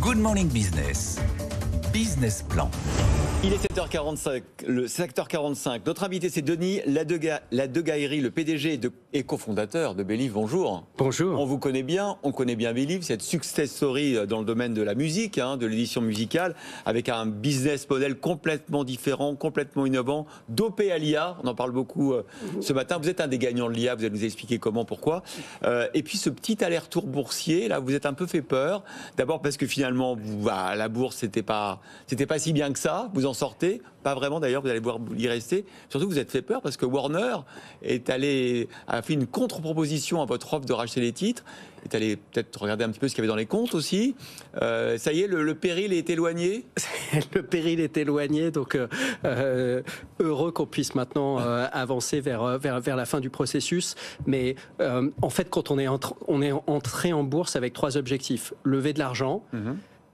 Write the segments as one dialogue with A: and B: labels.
A: Good Morning Business. Business Plan.
B: Il est 7h45. Notre invité, c'est Denis Ladegaillerie, le PDG et cofondateur de Believe. Bonjour.
C: Bonjour.
B: On vous connaît bien, on connaît bien Believe, cette success story dans le domaine de la musique, de l'édition musicale, avec un business model complètement différent, complètement innovant, dopé à l'IA. On en parle beaucoup ce matin. Vous êtes un des gagnants de l'IA, vous allez nous expliquer comment, pourquoi. Et puis ce petit aller-retour boursier, là, vous êtes un peu fait peur. D'abord parce que finalement, la bourse, c'était pas si bien que ça. Vous en sortez, pas vraiment d'ailleurs, vous allez voir y rester. Surtout que vous êtes fait peur parce que Warner a fait une contre-proposition à votre offre de racheter les titres, est allé peut-être regarder un petit peu ce qu'il y avait dans les comptes aussi. Ça y est, le péril est éloigné.
C: Le péril est éloigné, donc heureux qu'on puisse maintenant avancer vers la fin du processus. Mais en fait, quand on est entré en bourse avec 3 objectifs: lever de l'argent,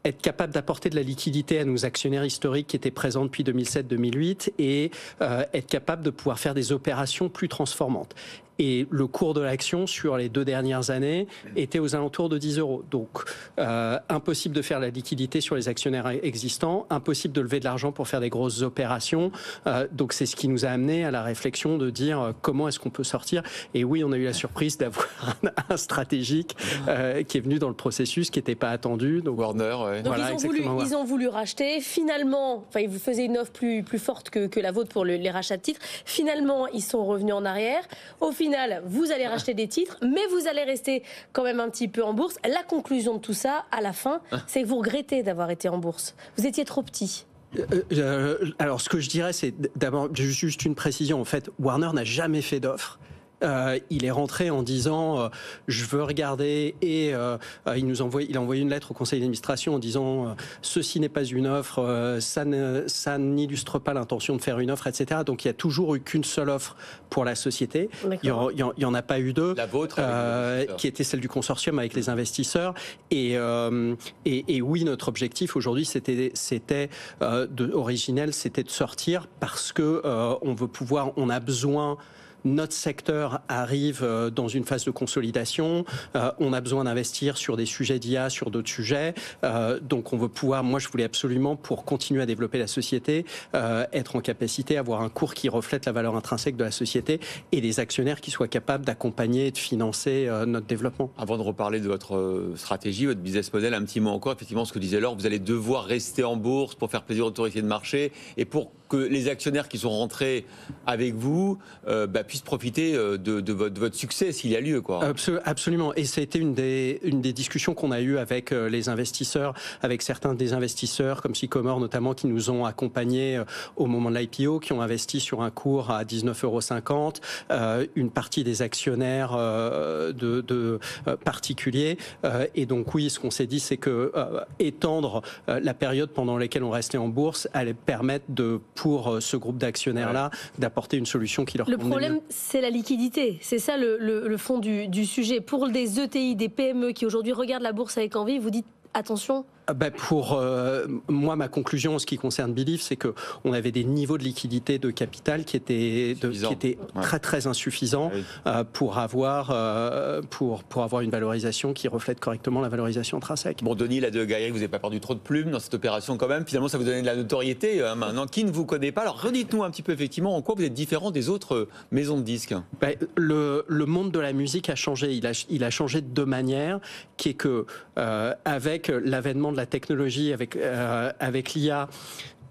C: être capable d'apporter de la liquidité à nos actionnaires historiques qui étaient présents depuis 2007-2008 et être capable de pouvoir faire des opérations plus transformantes. Et le cours de l'action sur les 2 dernières années était aux alentours de 10 €. Donc, impossible de faire la liquidité sur les actionnaires existants, impossible de lever de l'argent pour faire des grosses opérations. Donc, c'est ce qui nous a amené à la réflexion de dire comment est-ce qu'on peut sortir. Et oui, on a eu la surprise d'avoir un stratégique qui est venu dans le processus, qui n'était pas attendu. Donc,
B: Warner, ouais.
D: Donc
C: voilà,
D: ils ont voulu racheter. Finalement, ils vous faisaient une offre plus forte que la vôtre pour les rachats de titres. Finalement, ils sont revenus en arrière. Au final, vous allez racheter des titres, mais vous allez rester quand même un petit peu en bourse. La conclusion de tout ça, à la fin, c'est que vous regrettez d'avoir été en bourse. Vous étiez trop petit.
C: Alors, ce que je dirais, c'est d'abord juste une précision. En fait, Warner n'a jamais fait d'offre. Il est rentré en disant je veux regarder, et il a envoyé une lettre au conseil d'administration en disant ceci n'est pas une offre, ça n'illustre pas l'intention de faire une offre, etc. Donc il n'y a toujours eu qu'une seule offre pour la société. Il y en a pas eu 2.
B: La vôtre,
C: qui était celle du consortium avec les investisseurs. Et oui, notre objectif aujourd'hui, originel, c'était de sortir parce que on a besoin. Notre secteur arrive dans une phase de consolidation. On a besoin d'investir sur des sujets d'IA, sur d'autres sujets. Donc on veut pouvoir, moi je voulais absolument, pour continuer à développer la société, être en capacité d'avoir un cours qui reflète la valeur intrinsèque de la société et des actionnaires qui soient capables d'accompagner et de financer notre développement.
B: Avant de reparler de votre stratégie, votre business model, un petit mot encore, effectivement, ce que disait Laure, vous allez devoir rester en bourse pour faire plaisir aux autorités de marché et pour que les actionnaires qui sont rentrés avec vous puissent profiter de votre succès s'il y a lieu, quoi.
C: Absolument. Et ça a été une des discussions qu'on a eues avec les investisseurs, avec certains des investisseurs comme Sycomore notamment, qui nous ont accompagnés au moment de l'IPO, qui ont investi sur un cours à 19,50 €, une partie des actionnaires particuliers. Et donc oui, ce qu'on s'est dit, c'est que étendre la période pendant laquelle on restait en bourse allait permettre pour ce groupe d'actionnaires-là, d'apporter une solution qui leur convenait.
D: Le problème, c'est la liquidité. C'est ça le fond du sujet. Pour des ETI, des PME qui aujourd'hui regardent la bourse avec envie, vous dites attention.
C: Pour moi, ma conclusion en ce qui concerne Believe, c'est qu'on avait des niveaux de liquidité de capital qui étaient très très insuffisants pour avoir une valorisation qui reflète correctement la valorisation intrinsèque.
B: Bon, Denis Ladegaillerie, vous n'avez pas perdu trop de plumes dans cette opération quand même. Finalement, ça vous donnait de la notoriété. Maintenant, qui ne vous connaît pas? Alors, redites-nous un petit peu effectivement en quoi vous êtes différent des autres maisons de disques.
C: Le monde de la musique a changé. Il a changé de 2 manières, qui est que avec l'avènement de la technologie, avec l'IA,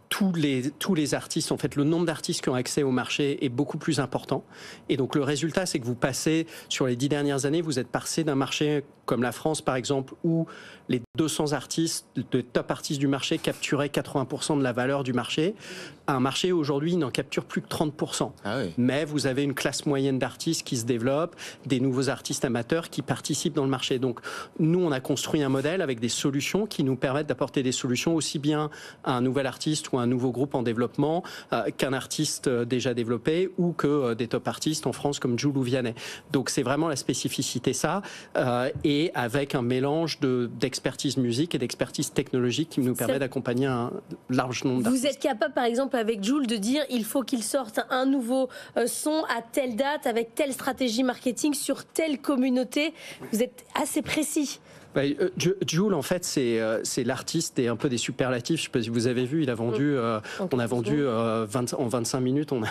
C: tous les artistes, en fait, le nombre d'artistes qui ont accès au marché est beaucoup plus important. Et donc, le résultat, c'est que vous passez, sur les 10 dernières années, vous êtes passé d'un marché comme la France, par exemple, où les 200 artistes, de top artistes du marché, capturaient 80% de la valeur du marché, à un marché où aujourd'hui, ils n'en capturent plus que 30%.
B: Ah oui.
C: Mais vous avez une classe moyenne d'artistes qui se développe, des nouveaux artistes amateurs qui participent dans le marché. Donc, nous, on a construit un modèle avec des solutions qui nous permettent d'apporter des solutions aussi bien à un nouvel artiste ou à un nouveau groupe en développement qu'un artiste déjà développé ou que des top artistes en France comme Jul ou Vianney. Donc, c'est vraiment la spécificité, ça, et avec un mélange d'expertise musique et d'expertise technologique qui nous permet d'accompagner un large nombre d'artistes.
D: Vous êtes capable, par exemple, avec Jul, de dire il faut qu'il sorte un nouveau son à telle date, avec telle stratégie marketing, sur telle communauté. Vous êtes assez précis.
C: Jul, en fait, c'est l'artiste et un peu des superlatifs. Je ne sais pas si vous avez vu, il a vendu, on a vendu en 25 minutes, on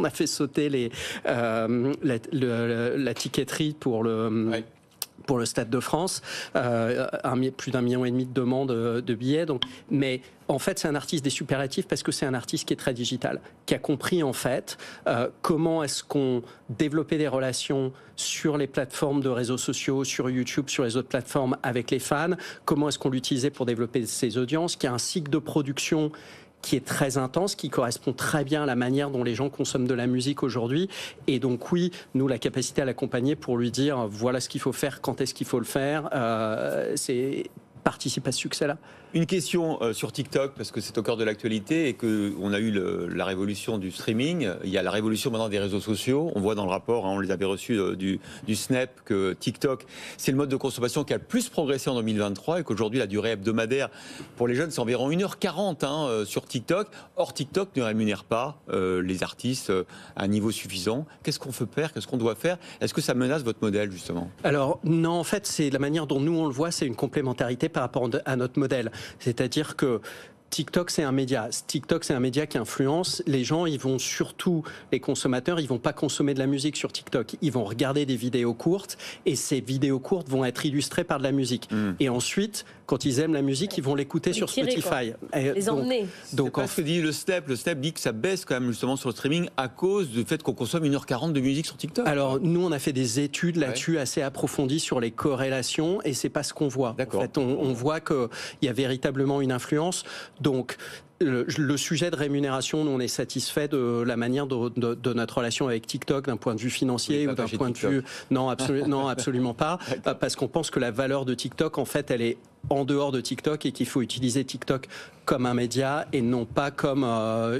C: a fait sauter la ticketterie pour le... Ouais. Pour le Stade de France, plus d'1,5 million de demandes de billets. Donc, mais en fait, c'est un artiste des superlatifs parce que c'est un artiste qui est très digital, qui a compris en fait comment est-ce qu'on développait des relations sur les plateformes de réseaux sociaux, sur YouTube, sur les autres plateformes avec les fans, comment est-ce qu'on l'utilisait pour développer ses audiences, qui a un cycle de production qui est très intense, qui correspond très bien à la manière dont les gens consomment de la musique aujourd'hui. Et donc oui, nous, la capacité à l'accompagner pour lui dire voilà ce qu'il faut faire, quand est-ce qu'il faut le faire, participe à ce succès-là.
B: Une question sur TikTok, parce que c'est au cœur de l'actualité et qu'on a eu la révolution du streaming. Il y a la révolution maintenant des réseaux sociaux. On voit dans le rapport, on les avait reçus du Snap, que TikTok, c'est le mode de consommation qui a le plus progressé en 2023 et qu'aujourd'hui, la durée hebdomadaire pour les jeunes, c'est environ 1h40 sur TikTok. Or, TikTok ne rémunère pas les artistes à un niveau suffisant. Qu'est-ce qu'on peut faire? Qu'est-ce qu'on doit faire? Est-ce que ça menace votre modèle, justement?
C: Alors, non, en fait, c'est la manière dont nous, on le voit, c'est une complémentarité par rapport à notre modèle. C'est-à-dire que TikTok, c'est un média. TikTok, c'est un média qui influence. Les gens, ils vont surtout, les consommateurs, ils vont pas consommer de la musique sur TikTok. Ils vont regarder des vidéos courtes et ces vidéos courtes vont être illustrées par de la musique. Et ensuite, quand ils aiment la musique, ils vont l'écouter sur Spotify.
D: Les emmener.
B: Donc, ce que dit le Snap. Le Snap dit que ça baisse quand même justement sur le streaming à cause du fait qu'on consomme 1h40 de musique sur TikTok.
C: Alors, nous, on a fait des études là-dessus assez approfondies sur les corrélations et c'est pas ce qu'on voit. En fait, on voit qu'il y a véritablement une influence. Donc, le sujet de rémunération, nous, on est satisfait de la manière de notre relation avec TikTok d'un point de vue financier ou d'un point de vue... Non, absolument pas. Parce qu'on pense que la valeur de TikTok, en fait, elle est en dehors de TikTok et qu'il faut utiliser TikTok comme un média et non pas comme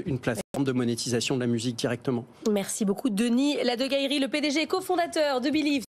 C: une plateforme de monétisation de la musique directement.
D: Merci beaucoup, Denis Ladegaillerie, le PDG et cofondateur de Believe.